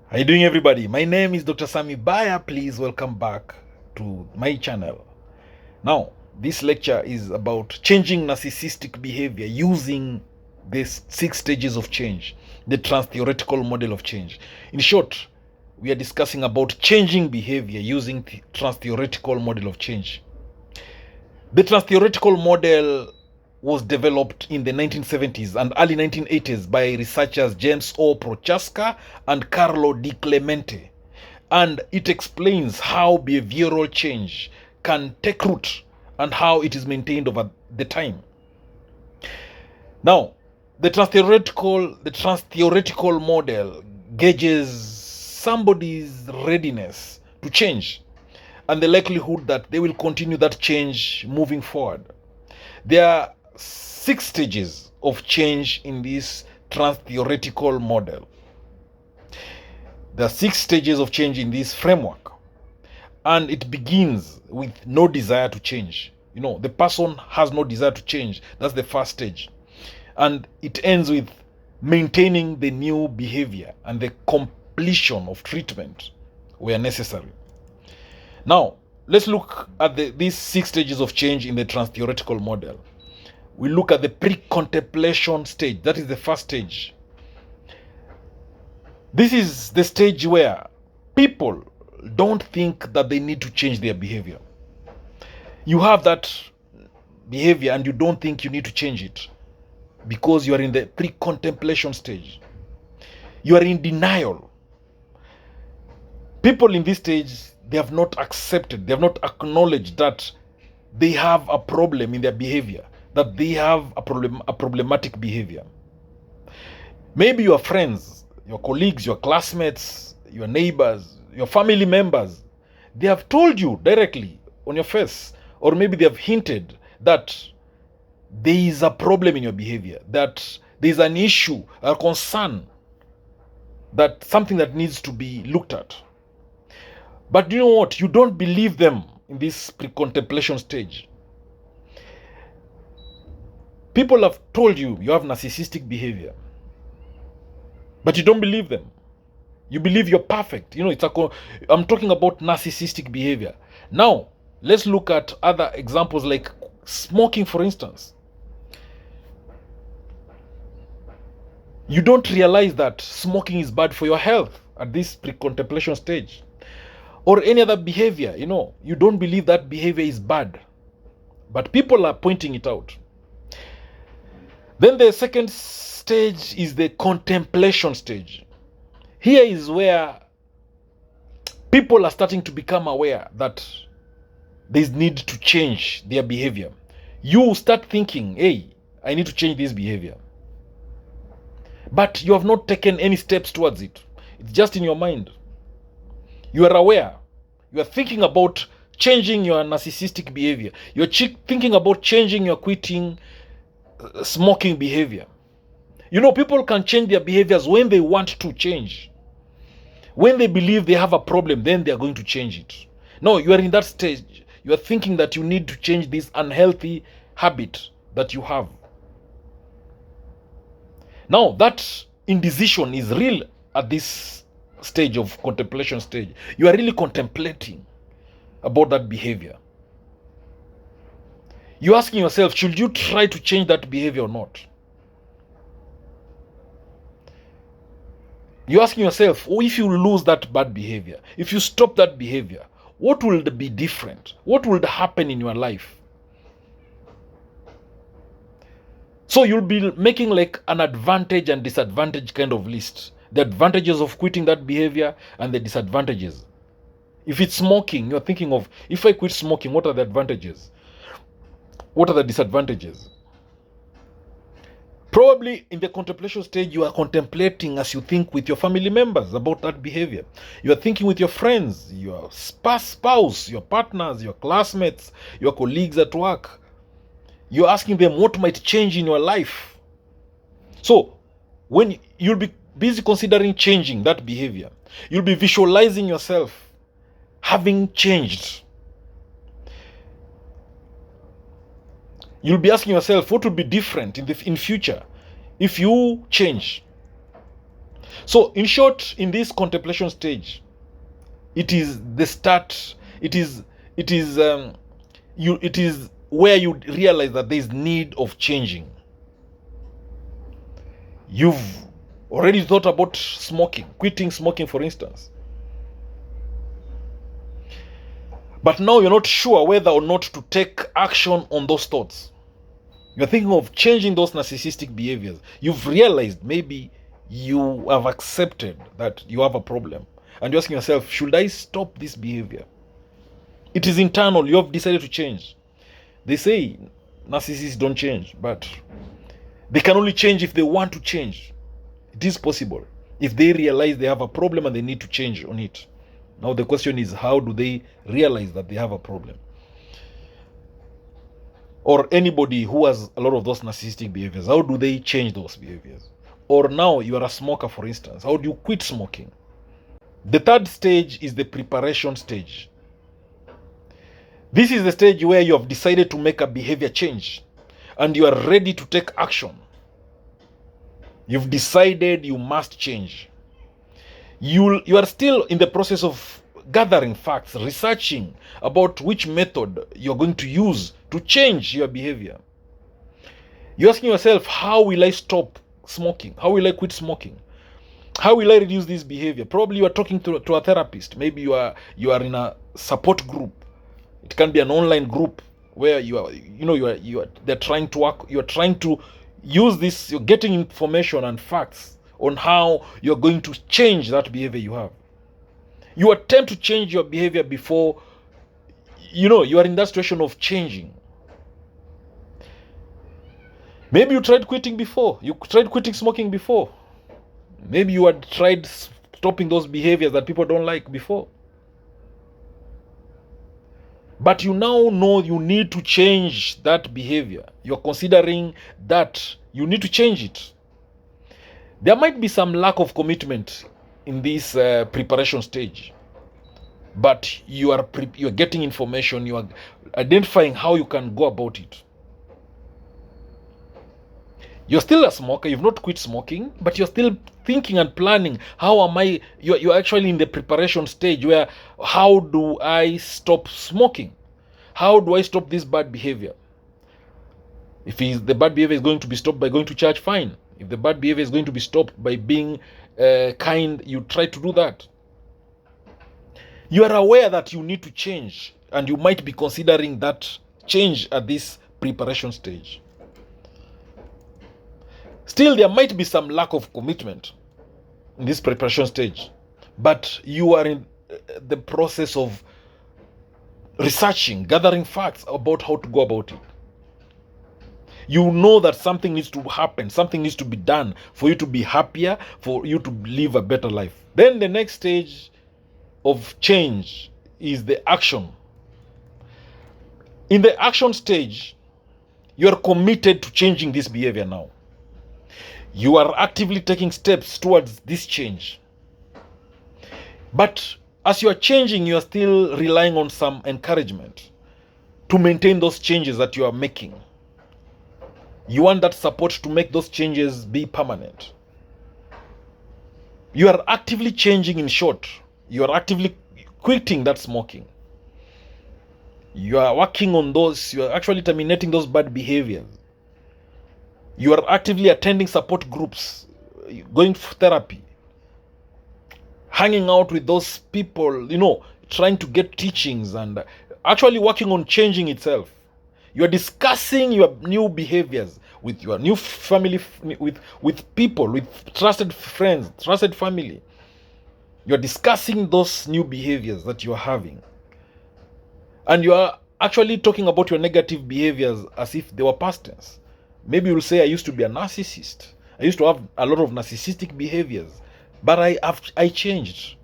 How you doing, everybody? My name is Dr. Sami Baya. Please welcome back to my channel. Now, this lecture is about changing narcissistic behavior using these 6 stages of change, the Transtheoretical Model of change. In short, we are discussing about changing behavior using the Transtheoretical Model of change. The Transtheoretical Model was developed in the 1970s and early 1980s by researchers James O. Prochaska and Carlo Di Clemente. And it explains how behavioral change can take root and how it is maintained over the time. Now, the transtheoretical model gauges somebody's readiness to change and the likelihood that they will continue that change moving forward. There are 6 stages of change in this transtheoretical model. There are 6 stages of change in this framework, and it begins with no desire to change. The person has no desire to change. That's the first stage. And it ends with maintaining the new behavior and the completion of treatment where necessary. Now, let's look at these 6 stages of change in the transtheoretical model. We look at the pre-contemplation stage. That is the first stage. This is the stage where people don't think that they need to change their behavior. You have that behavior and you don't think you need to change it because you are in the pre-contemplation stage. You are in denial. People in this stage, they have not accepted, they have not acknowledged that they have a problem in their behavior, that they have a problematic behavior. Maybe your friends, your colleagues, your classmates, your neighbors, your family members, they have told you directly on your face, or maybe they have hinted that there is a problem in your behavior, that there is an issue, a concern, that something that needs to be looked at. But you know what? You don't believe them in this pre-contemplation stage. People have told you you have narcissistic behavior, but you don't believe them. You believe you're perfect. I'm talking about narcissistic behavior. Now, let's look at other examples like smoking, for instance. You don't realize that smoking is bad for your health at this pre-contemplation stage. Or any other behavior, you don't believe that behavior is bad, but people are pointing it out. Then the second stage is the contemplation stage. Here is where people are starting to become aware that there's need to change their behavior. You start thinking, hey, I need to change this behavior. But you have not taken any steps towards it. It's just in your mind. You are aware. You are thinking about changing your narcissistic behavior. You're thinking about changing your quitting smoking behavior. People can change their behaviors when they want to change. When they believe they have a problem, then they are going to change it. No, you are in that stage. You are thinking that you need to change this unhealthy habit that you have. Now, that indecision is real at this stage of contemplation stage. You are really contemplating about that behavior. You're asking yourself, should you try to change that behavior or not? You're asking yourself, if you lose that bad behavior, if you stop that behavior, what will be different? What will happen in your life? So you'll be making like an advantage and disadvantage kind of list. The advantages of quitting that behavior and the disadvantages. If it's smoking, you're thinking of, if I quit smoking, what are the advantages? What are the disadvantages? Probably in the contemplation stage, you are contemplating as you think with your family members about that behavior. You are thinking with your friends, your spouse, your partners, your classmates, your colleagues at work. You're asking them what might change in your life. So when you'll be busy considering changing that behavior, you'll be visualizing yourself having changed. You'll be asking yourself what would be different in future if you change. So in short, in this contemplation stage, it is the start. It is where you realize that there is need of changing. You've already thought about smoking, quitting smoking, for instance. But now you're not sure whether or not to take action on those thoughts. You're thinking of changing those narcissistic behaviors. You've realized maybe you have accepted that you have a problem. And you're asking yourself, should I stop this behavior? It is internal. You have decided to change. They say narcissists don't change, but they can only change if they want to change. It is possible if they realize they have a problem and they need to change on it. Now the question is, how do they realize that they have a problem? Or anybody who has a lot of those narcissistic behaviors, how do they change those behaviors? Or now you are a smoker, for instance, how do you quit smoking? The third stage is the preparation stage. This is the stage where you have decided to make a behavior change and you are ready to take action. You've decided you must change. You are still in the process of gathering facts, researching about which method you're going to use to change your behavior. You're asking yourself, how will I stop smoking? How will I quit smoking? How will I reduce this behavior? Probably you are talking to a therapist. Maybe you are in a support group. It can be an online group where they're trying to work. You're trying to use this. You're getting information and facts on how you're going to change that behavior you have. You attempt to change your behavior before you are in that situation of changing. Maybe you tried quitting before. You tried quitting smoking before. Maybe you had tried stopping those behaviors that people don't like before. But you now know you need to change that behavior. You're considering that you need to change it. There might be some lack of commitment in this preparation stage. But you're getting information, you are identifying how you can go about it. You're still a smoker, you've not quit smoking, but you're still thinking and planning, you're actually in the preparation stage where, how do I stop smoking? How do I stop this bad behavior? If the bad behavior is going to be stopped by going to church, fine. If the bad behavior is going to be stopped by being kind, you try to do that. You are aware that you need to change, and you might be considering that change at this preparation stage. Still, there might be some lack of commitment in this preparation stage, but you are in the process of researching, gathering facts about how to go about it. You know that something needs to happen, something needs to be done for you to be happier, for you to live a better life. Then the next stage of change is the action. In the action stage, you are committed to changing this behavior now. You are actively taking steps towards this change. But as you are changing, you are still relying on some encouragement to maintain those changes that you are making. You want that support to make those changes be permanent. You are actively changing, in short. You are actively quitting that smoking. You are working on those, you are actually terminating those bad behaviors. You are actively attending support groups, going for therapy, hanging out with those people, trying to get teachings and actually working on changing itself. You are discussing your new behaviors with your new family, with people, with trusted friends, trusted family. You are discussing those new behaviors that you are having. And you are actually talking about your negative behaviors as if they were past tense. Maybe you'll say, I used to be a narcissist. I used to have a lot of narcissistic behaviors, but I changed.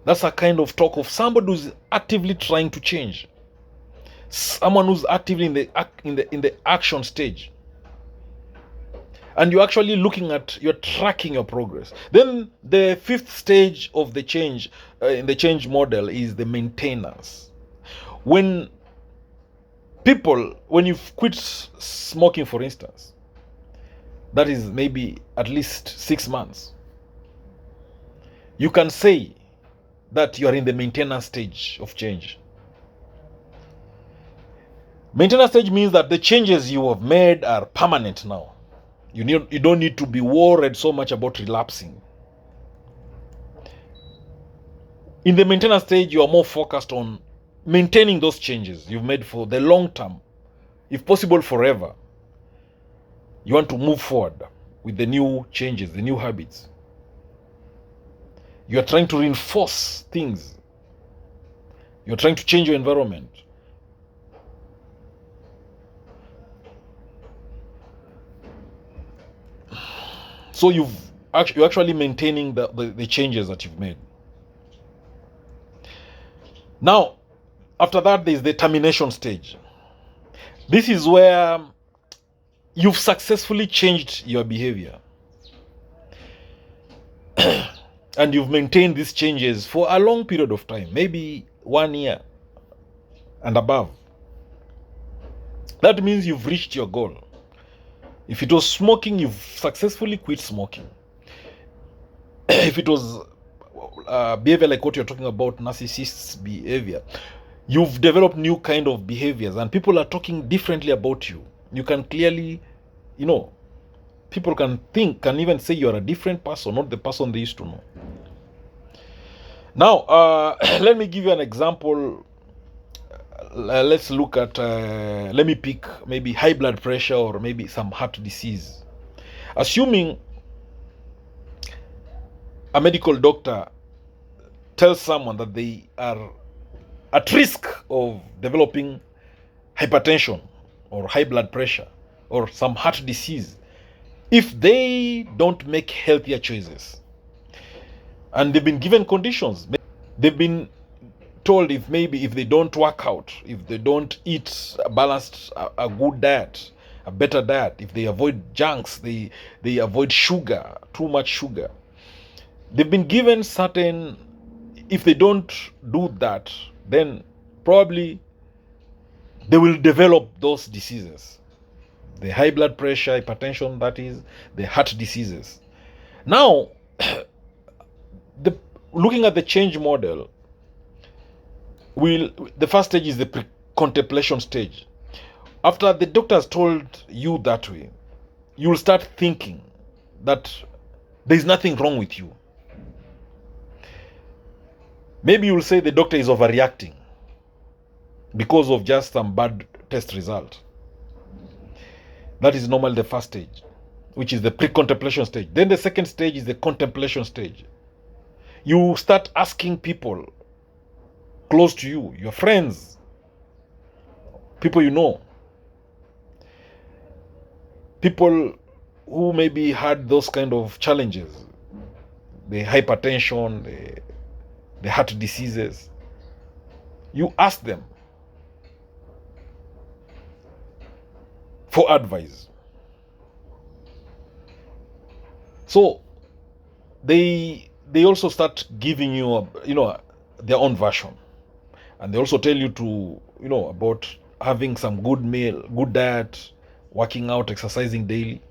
That's a kind of talk of somebody who's actively trying to change. Someone who's actively in the action stage. And you're actually you're tracking your progress. Then the fifth stage of the change, in the change model, is the maintenance. When you've quit smoking, for instance, that is maybe at least 6 months, you can say that you are in the maintenance stage of change. Maintenance stage means that the changes you have made are permanent now. You don't need to be worried so much about relapsing. In the maintenance stage, you are more focused on maintaining those changes you've made for the long term, if possible forever. You want to move forward with the new changes, the new habits. You are trying to reinforce things. You're trying to change your environment. So you're actually maintaining the changes that you've made. Now, after that, there's the termination stage. This is where you've successfully changed your behavior. And you've maintained these changes for a long period of time, maybe 1 year and above. That means you've reached your goal. If it was smoking, you've successfully quit smoking. If it was behavior like what you're talking about, narcissist behavior, you've developed new kind of behaviors and people are talking differently about you. You can clearly, people can even say you're a different person, not the person they used to know. Now, let me give you an example. Let's look at, let me pick maybe high blood pressure or maybe some heart disease. Assuming a medical doctor tells someone that they are at risk of developing hypertension or high blood pressure or some heart disease if they don't make healthier choices. And they've been given conditions. They've been told if they don't work out, if they don't eat a balanced, a good diet, a better diet, if they avoid junks, they avoid sugar, too much sugar. They've been given certain, if they don't do that, then probably they will develop those diseases. The high blood pressure, hypertension, that is, the heart diseases. Now, looking at the change model, the first stage is the pre-contemplation stage. After the doctor has told you that way, you will start thinking that there is nothing wrong with you. Maybe you will say the doctor is overreacting because of just some bad test result. That is normally the first stage, which is the pre-contemplation stage. Then the second stage is the contemplation stage. You start asking people close to you, your friends, people you know, people who maybe had those kind of challenges, the hypertension, the heart diseases. You ask them for advice. So they also start giving you their own version, and they also tell you to about having some good meal, good diet, working out, exercising daily.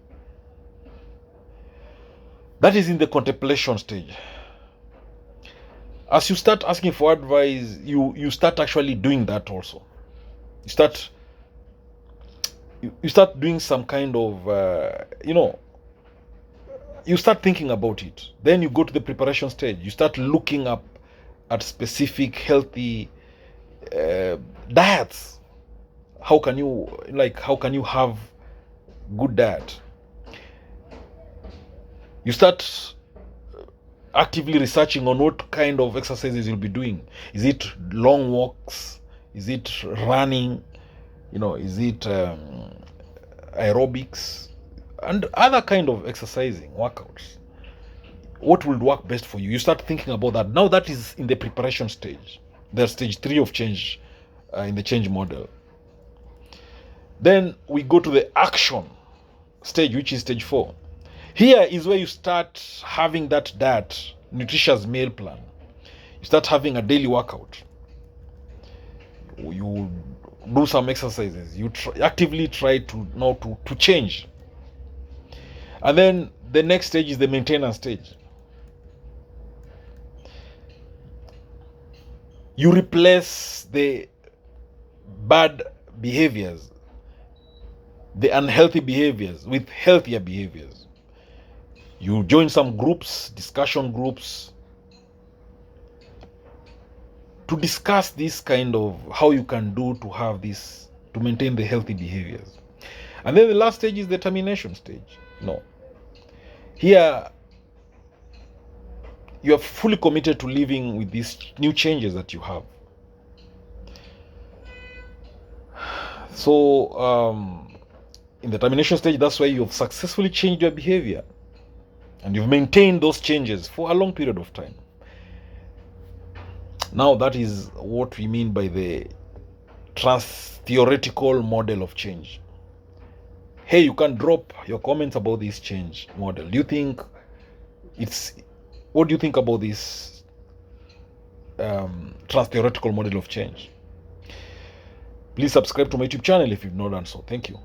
That is in the contemplation stage. As you start asking for advice, you start actually doing that also. You start doing some kind of you start thinking about it. Then you go to the preparation stage. You start looking up at specific healthy diets. How can you have good diet? You start actively researching on what kind of exercises you'll be doing. Is it long walks? Is it running? Is it aerobics and other kind of exercising, workouts? What will work best for you? You start thinking about that. Now that is in the preparation stage. There's stage 3 of change in the change model. Then we go to the action stage, which is stage 4. Here is where you start having that diet, nutritious meal plan. You start having a daily workout. You do some exercises. You actively try to change. And then the next stage is the maintenance stage. You replace the bad behaviors, the unhealthy behaviors, with healthier behaviors. You join some groups, discussion groups, to discuss this kind of how you can do to have this, to maintain the healthy behaviors. And then the last stage is the termination stage. No. Here, you are fully committed to living with these new changes that you have. So, in the termination stage, that's where you've successfully changed your behavior and you've maintained those changes for a long period of time. Now, that is what we mean by the Transtheoretical Model of change. Hey, you can drop your comments about this change model. Do you think what do you think about this Transtheoretical Model of change? Please subscribe to my YouTube channel if you've not done so. Thank you.